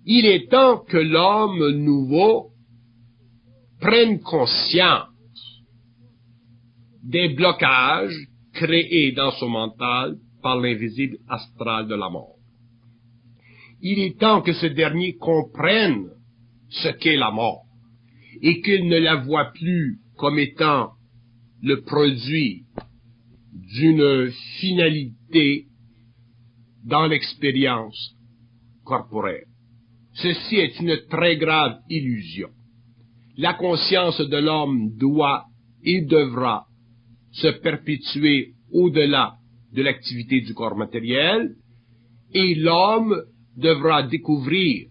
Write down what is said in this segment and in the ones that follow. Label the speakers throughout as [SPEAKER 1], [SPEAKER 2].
[SPEAKER 1] Il est temps que l'homme nouveau prenne conscience des blocages créés dans son mental par l'invisible astral de la mort. Il est temps que ce dernier comprenne ce qu'est la mort et qu'il ne la voit plus comme étant le produit d'une finalité dans l'expérience corporelle. Ceci est une très grave illusion. La conscience de l'homme doit et devra se perpétuer au-delà de l'activité du corps matériel, et l'homme devra découvrir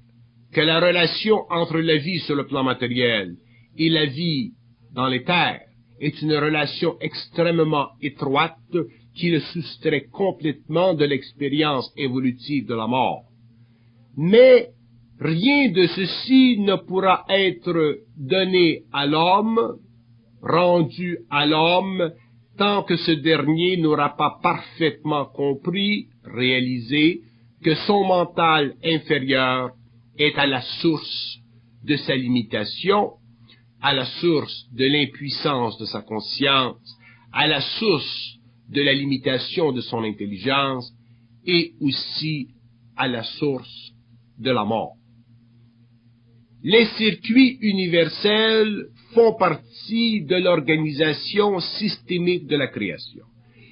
[SPEAKER 1] que la relation entre la vie sur le plan matériel et la vie dans les terres est une relation extrêmement étroite qui le soustrait complètement de l'expérience évolutive de la mort. Mais rien de ceci ne pourra être donné à l'homme, rendu à l'homme, tant que ce dernier n'aura pas parfaitement compris, réalisé, que son mental inférieur est à la source de sa limitation, à la source de l'impuissance de sa conscience, à la source de la limitation de son intelligence et aussi à la source de la mort. Les circuits universels font partie de l'organisation systémique de la création.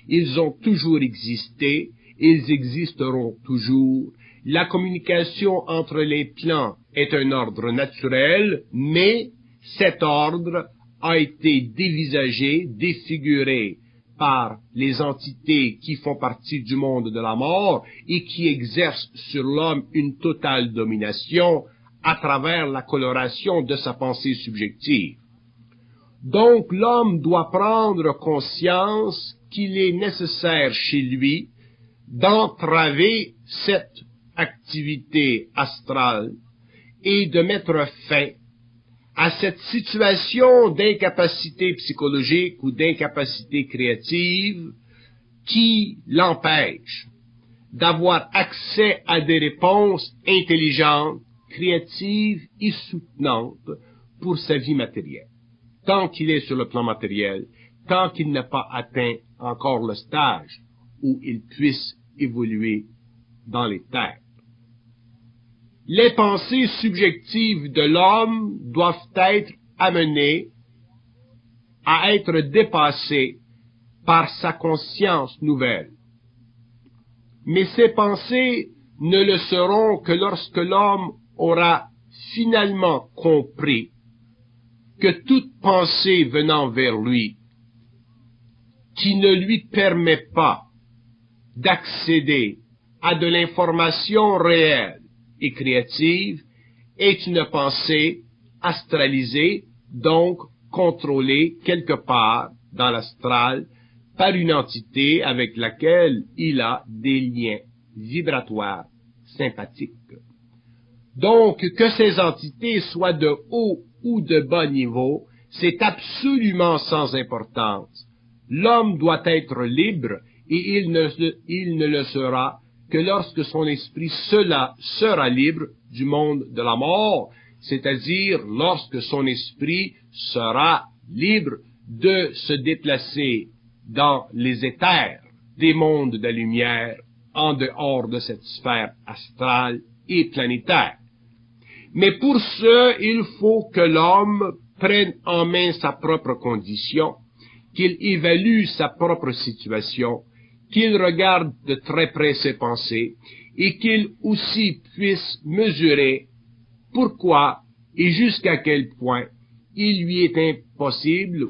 [SPEAKER 1] Ils ont toujours existé, ils existeront toujours. La communication entre les plans est un ordre naturel, mais cet ordre a été dévisagé, défiguré par les entités qui font partie du monde de la mort et qui exercent sur l'homme une totale domination à travers la coloration de sa pensée subjective. Donc l'homme doit prendre conscience qu'il est nécessaire chez lui d'entraver cette activité astrale et de mettre fin à cette situation d'incapacité psychologique ou d'incapacité créative qui l'empêche d'avoir accès à des réponses intelligentes, créatives et soutenantes pour sa vie matérielle. Tant qu'il est sur le plan matériel, tant qu'il n'a pas atteint encore le stage où il puisse évoluer dans les terres. Les pensées subjectives de l'homme doivent être amenées à être dépassées par sa conscience nouvelle. Mais ces pensées ne le seront que lorsque l'homme aura finalement compris que toute pensée venant vers lui, qui ne lui permet pas d'accéder à de l'information réelle et créative, est une pensée astralisée, donc contrôlée quelque part dans l'astral par une entité avec laquelle il a des liens vibratoires sympathiques. Donc, que ces entités soient de haut ou de bas niveau, c'est absolument sans importance. L'homme doit être libre et il ne le sera que lorsque son esprit sera libre du monde de la mort, c'est-à-dire lorsque son esprit sera libre de se déplacer dans les éthers des mondes de la lumière en dehors de cette sphère astrale et planétaire. Mais pour ce, il faut que l'homme prenne en main sa propre condition, qu'il évalue sa propre situation, qu'il regarde de très près ses pensées et qu'il aussi puisse mesurer pourquoi et jusqu'à quel point il lui est impossible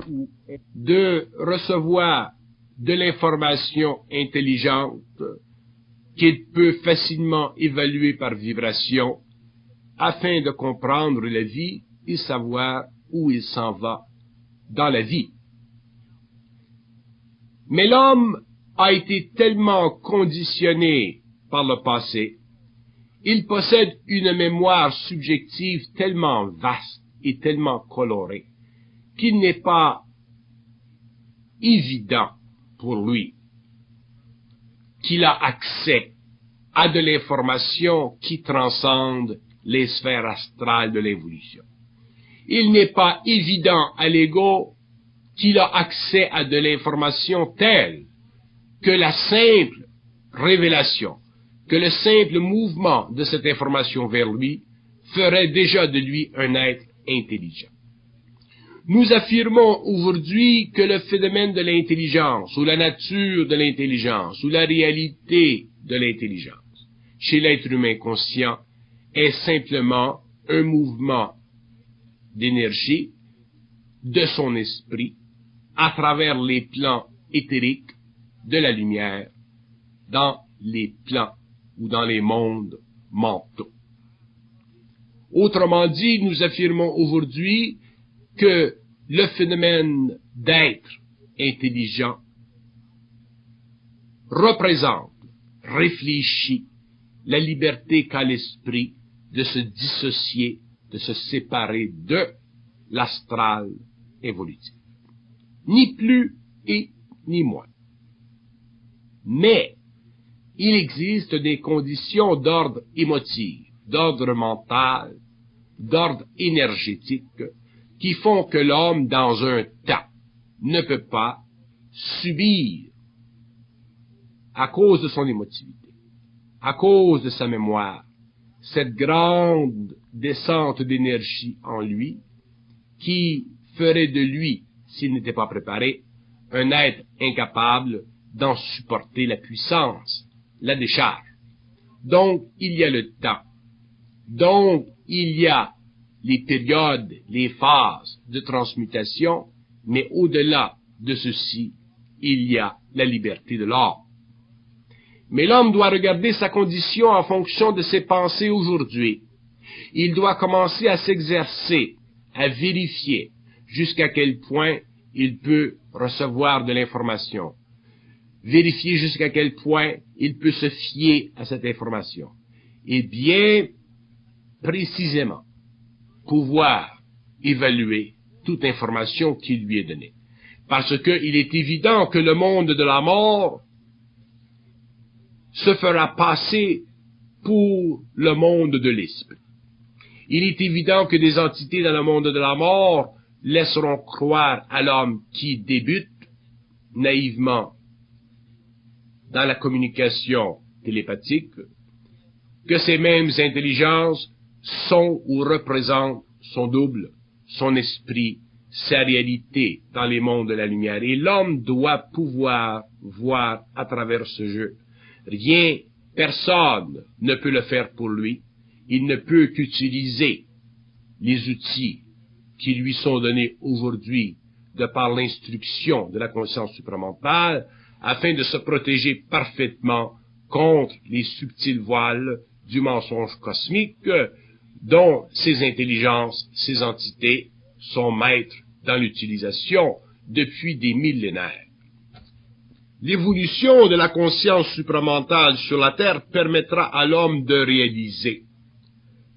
[SPEAKER 1] de recevoir de l'information intelligente qu'il peut facilement évaluer par vibration afin de comprendre la vie et savoir où il s'en va dans la vie. Mais l'homme a été tellement conditionné par le passé, il possède une mémoire subjective tellement vaste et tellement colorée qu'il n'est pas évident pour lui qu'il a accès à de l'information qui transcende les sphères astrales de l'évolution. Il n'est pas évident à l'ego qu'il a accès à de l'information telle que la simple révélation, que le simple mouvement de cette information vers lui ferait déjà de lui un être intelligent. Nous affirmons aujourd'hui que le phénomène de l'intelligence, ou la nature de l'intelligence, ou la réalité de l'intelligence, chez l'être humain conscient, est simplement un mouvement d'énergie de son esprit à travers les plans éthériques de la lumière dans les plans ou dans les mondes mentaux. Autrement dit, nous affirmons aujourd'hui que le phénomène d'être intelligent représente, réfléchit la liberté qu'a l'esprit de se dissocier, de se séparer de l'astral évolutif. Ni plus et ni moins. Mais il existe des conditions d'ordre émotif, d'ordre mental, d'ordre énergétique, qui font que l'homme, dans un temps, ne peut pas subir, à cause de son émotivité, à cause de sa mémoire, cette grande descente d'énergie en lui, qui ferait de lui, s'il n'était pas préparé, un être incapable d'en supporter la puissance, la décharge. Donc, il y a le temps. Donc, il y a les périodes, les phases de transmutation, mais au-delà de ceci, il y a la liberté de l'homme. Mais l'homme doit regarder sa condition en fonction de ses pensées aujourd'hui. Il doit commencer à s'exercer, à vérifier jusqu'à quel point il peut recevoir de l'information. Vérifier jusqu'à quel point il peut se fier à cette information. Et bien précisément, pouvoir évaluer toute information qui lui est donnée. Parce qu'il est évident que le monde de la mort se fera passer pour le monde de l'esprit. Il est évident que des entités dans le monde de la mort laisseront croire à l'homme qui débute naïvement dans la communication télépathique que ces mêmes intelligences sont ou représentent son double, son esprit, sa réalité dans les mondes de la lumière. Et l'homme doit pouvoir voir à travers ce jeu. Rien, personne ne peut le faire pour lui. Il ne peut qu'utiliser les outils qui lui sont donnés aujourd'hui de par l'instruction de la conscience supramentale afin de se protéger parfaitement contre les subtils voiles du mensonge cosmique dont ces intelligences, ces entités sont maîtres dans l'utilisation depuis des millénaires. L'évolution de la conscience supramentale sur la Terre permettra à l'homme de réaliser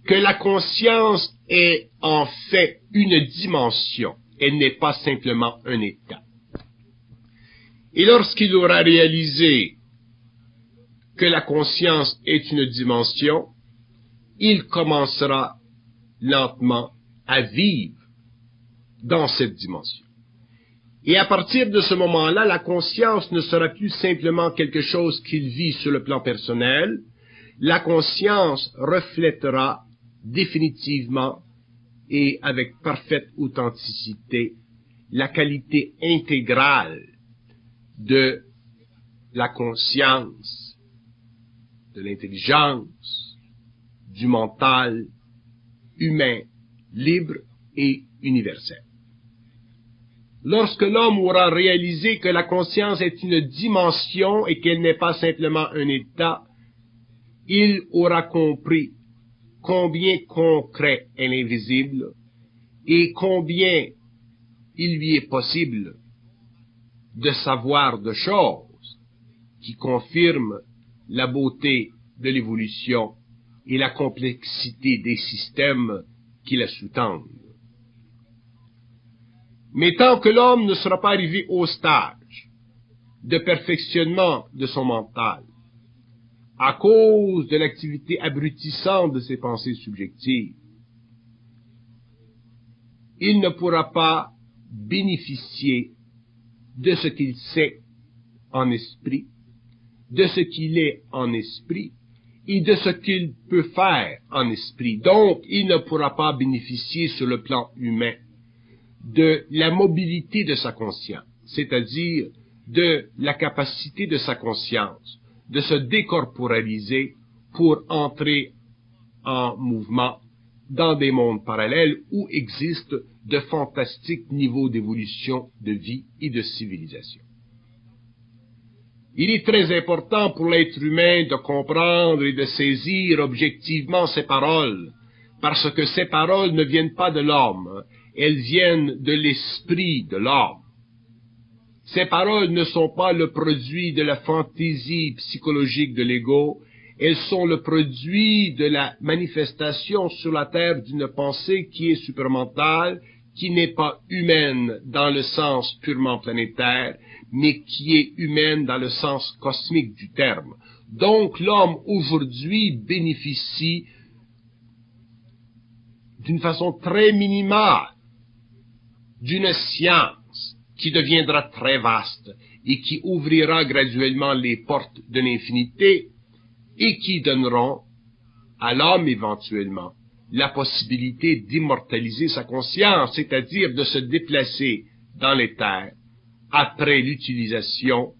[SPEAKER 1] que la conscience est en fait une dimension, elle n'est pas simplement un état. Et lorsqu'il aura réalisé que la conscience est une dimension, il commencera lentement à vivre dans cette dimension. Et à partir de ce moment-là, la conscience ne sera plus simplement quelque chose qu'il vit sur le plan personnel. La conscience reflètera définitivement et avec parfaite authenticité la qualité intégrale de la conscience, de l'intelligence, du mental humain, libre et universel. Lorsque l'homme aura réalisé que la conscience est une dimension et qu'elle n'est pas simplement un état, il aura compris combien concret est l'invisible et combien il lui est possible de savoir de choses qui confirment la beauté de l'évolution et la complexité des systèmes qui la sous-tendent. Mais tant que l'homme ne sera pas arrivé au stage de perfectionnement de son mental, à cause de l'activité abrutissante de ses pensées subjectives, il ne pourra pas bénéficier de ce qu'il sait en esprit, de ce qu'il est en esprit et de ce qu'il peut faire en esprit. Donc, il ne pourra pas bénéficier sur le plan humain de la mobilité de sa conscience, c'est-à-dire de la capacité de sa conscience de se décorporaliser pour entrer en mouvement dans des mondes parallèles où existent de fantastiques niveaux d'évolution de vie et de civilisation. Il est très important pour l'être humain de comprendre et de saisir objectivement ces paroles, parce que ces paroles ne viennent pas de l'homme, elles viennent de l'esprit de l'homme. Ces paroles ne sont pas le produit de la fantaisie psychologique de l'ego, elles sont le produit de la manifestation sur la terre d'une pensée qui est supramentale, qui n'est pas humaine dans le sens purement planétaire, mais qui est humaine dans le sens cosmique du terme. Donc l'homme aujourd'hui bénéficie d'une façon très minimale d'une science qui deviendra très vaste et qui ouvrira graduellement les portes de l'infinité et qui donneront à l'homme éventuellement la possibilité d'immortaliser sa conscience, c'est-à-dire de se déplacer dans l'éther après l'utilisation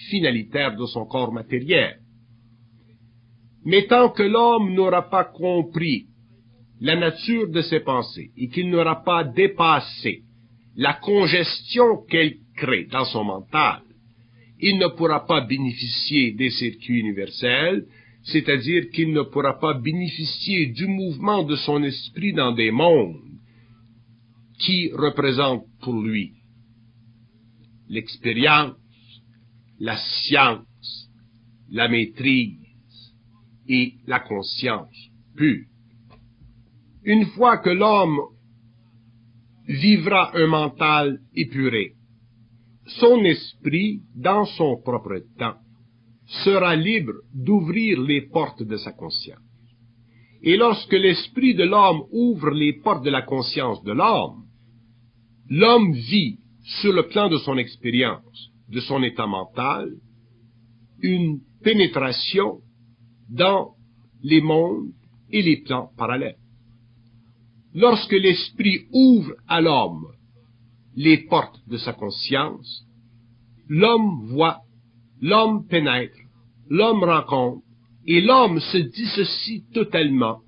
[SPEAKER 1] finalitaire de son corps matériel. Mais tant que l'homme n'aura pas compris la nature de ses pensées et qu'il n'aura pas dépassé la congestion qu'elle crée dans son mental, il ne pourra pas bénéficier des circuits universels, c'est-à-dire qu'il ne pourra pas bénéficier du mouvement de son esprit dans des mondes qui représentent pour lui l'expérience, la science, la maîtrise et la conscience pure. Une fois que l'homme vivra un mental épuré, son esprit, dans son propre temps, sera libre d'ouvrir les portes de sa conscience. Et lorsque l'esprit de l'homme ouvre les portes de la conscience de l'homme, l'homme vit, sur le plan de son expérience, de son état mental, une pénétration dans les mondes et les plans parallèles. Lorsque l'esprit ouvre à l'homme les portes de sa conscience, l'homme voit, l'homme pénètre, l'homme rencontre, et l'homme se dissocie totalement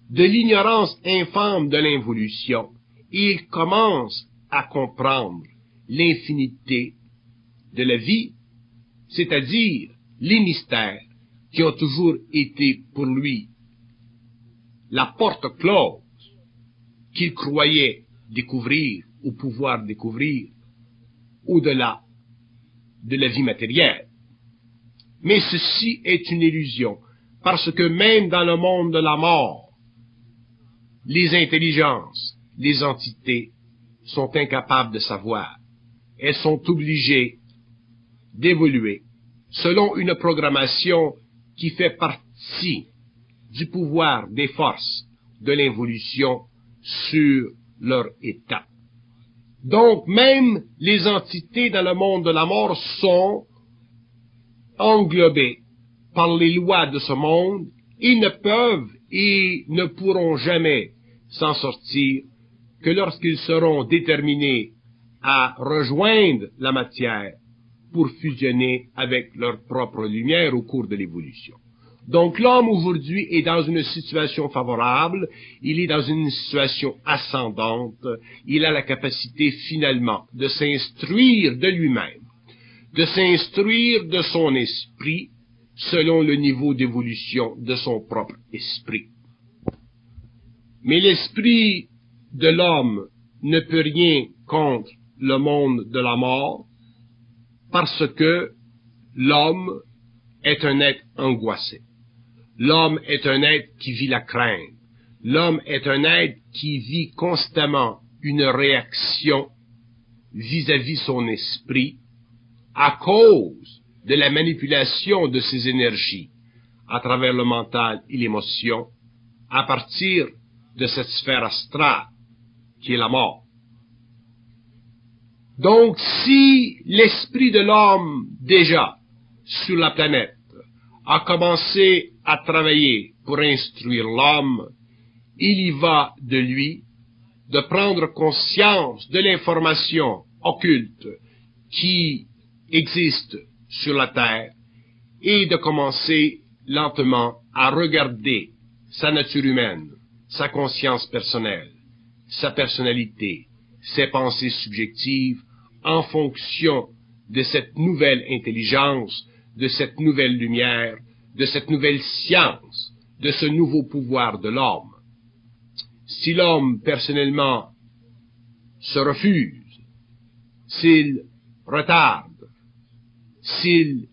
[SPEAKER 1] de l'ignorance infâme de l'involution, et il commence à comprendre l'infinité de la vie, c'est-à-dire les mystères qui ont toujours été pour lui la porte close qu'il croyait découvrir ou pouvoir découvrir au-delà de la vie matérielle. Mais ceci est une illusion, parce que même dans le monde de la mort, les intelligences, les entités sont incapables de savoir. Elles sont obligées d'évoluer selon une programmation qui fait partie du pouvoir des forces de l'involution sur leur état. Donc même les entités dans le monde de la mort sont englobées par les lois de ce monde. Ils ne peuvent et ne pourront jamais s'en sortir que lorsqu'ils seront déterminés à rejoindre la matière pour fusionner avec leur propre lumière au cours de l'évolution. Donc l'homme aujourd'hui est dans une situation favorable, il est dans une situation ascendante, il a la capacité finalement de s'instruire de lui-même, de s'instruire de son esprit selon le niveau d'évolution de son propre esprit. Mais l'esprit de l'homme ne peut rien contre le monde de la mort parce que l'homme est un être angoissé. L'homme est un être qui vit la crainte. L'homme est un être qui vit constamment une réaction vis-à-vis son esprit à cause de la manipulation de ses énergies, à travers le mental et l'émotion, à partir de cette sphère astrale qui est la mort. Donc, si l'esprit de l'homme, déjà, sur la planète, a commencé à travailler pour instruire l'homme, il y va de lui de prendre conscience de l'information occulte qui existe sur la Terre et de commencer lentement à regarder sa nature humaine, sa conscience personnelle, sa personnalité, ses pensées subjectives en fonction de cette nouvelle intelligence, de cette nouvelle lumière, de cette nouvelle science, de ce nouveau pouvoir de l'homme. Si l'homme, personnellement, se refuse, s'il retarde, s'il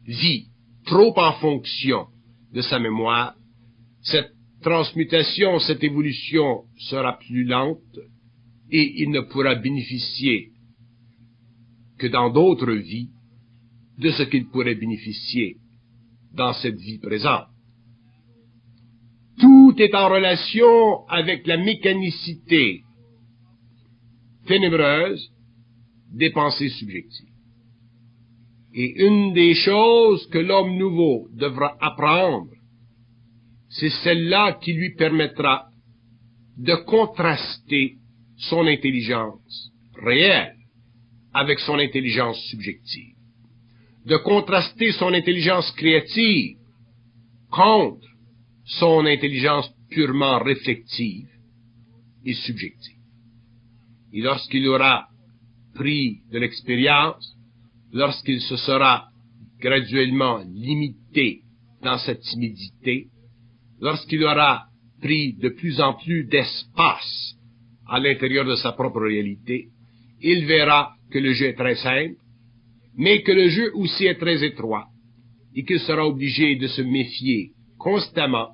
[SPEAKER 1] vit trop en fonction de sa mémoire, cette transmutation, cette évolution sera plus lente et il ne pourra bénéficier que dans d'autres vies de ce qu'il pourrait bénéficier dans cette vie présente. Tout est en relation avec la mécanicité ténébreuse des pensées subjectives. Et une des choses que l'homme nouveau devra apprendre, c'est celle-là qui lui permettra de contraster son intelligence réelle avec son intelligence subjective, de contraster son intelligence créative contre son intelligence purement réflexive et subjective. Et lorsqu'il aura pris de l'expérience, lorsqu'il se sera graduellement limité dans sa timidité, lorsqu'il aura pris de plus en plus d'espace à l'intérieur de sa propre réalité, il verra que le jeu est très simple, mais que le jeu aussi est très étroit, et qu'il sera obligé de se méfier constamment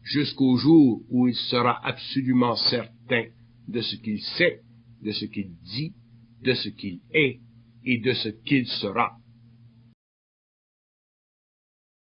[SPEAKER 1] jusqu'au jour où il sera absolument certain de ce qu'il sait, de ce qu'il dit, de ce qu'il est et de ce qu'il sera.